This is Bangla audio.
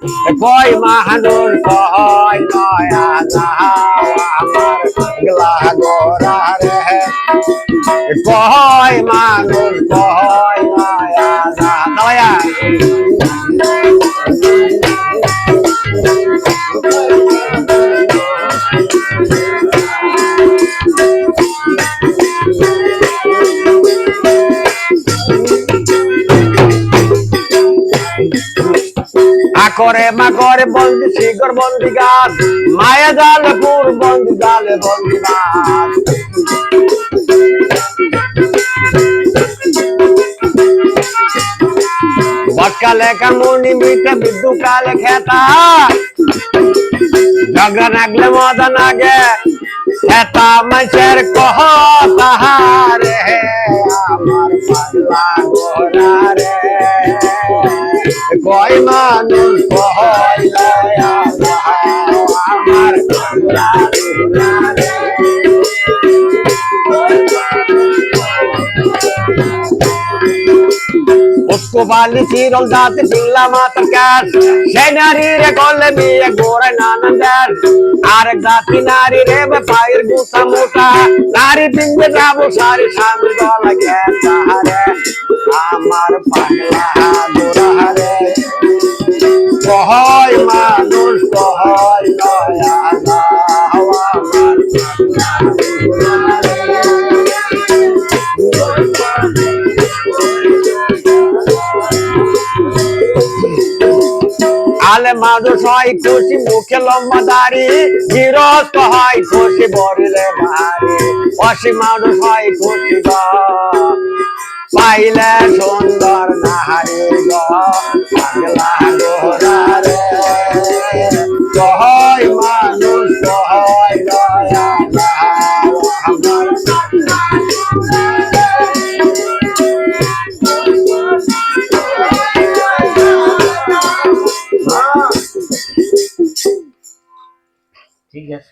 কই মানুষ কয় নয়া যাও আমার গলা গোরা রে কয় মানুষ কয় নয়া যাওয়া আকরে মাকরে বন্দি শিকর বন্দি গাছ মায়া জালে পুর বন্দি জালে বন্দি গাছ বটকালে কামুনি মিটে বিদ্যু কালে খেতা ঝগড়া নাগলে মজা নাগে খেতা মানুষের কহ তাহারে আমার পাগলা গোরা রে কয় মানুষ কয় লয়া আমার পাগলা গোরা রে उसको बाली सीरल दाते पिल्ला मातर कैस से नारी रे कोले बिये गोरे नानंदर आरे दाती नारी रे बे पायर गुसा मोटा नारी पिंजे जाबो सारी शामिल गोला कैसा हरे आमार पागला गोरा रे कोहय मानुष कोहय नया हवा मार আলে মানুষ হয় খুশি মুখে লম্বা দাড়ি গৃহস্থ হয় খুশি বরিলে ভারী অসি মানুষ হয় খুশি পাইলে সুন্দর নাহারি পাগলা গোরা রে কয় মানুষ কয় দয়া ঠিক আছে।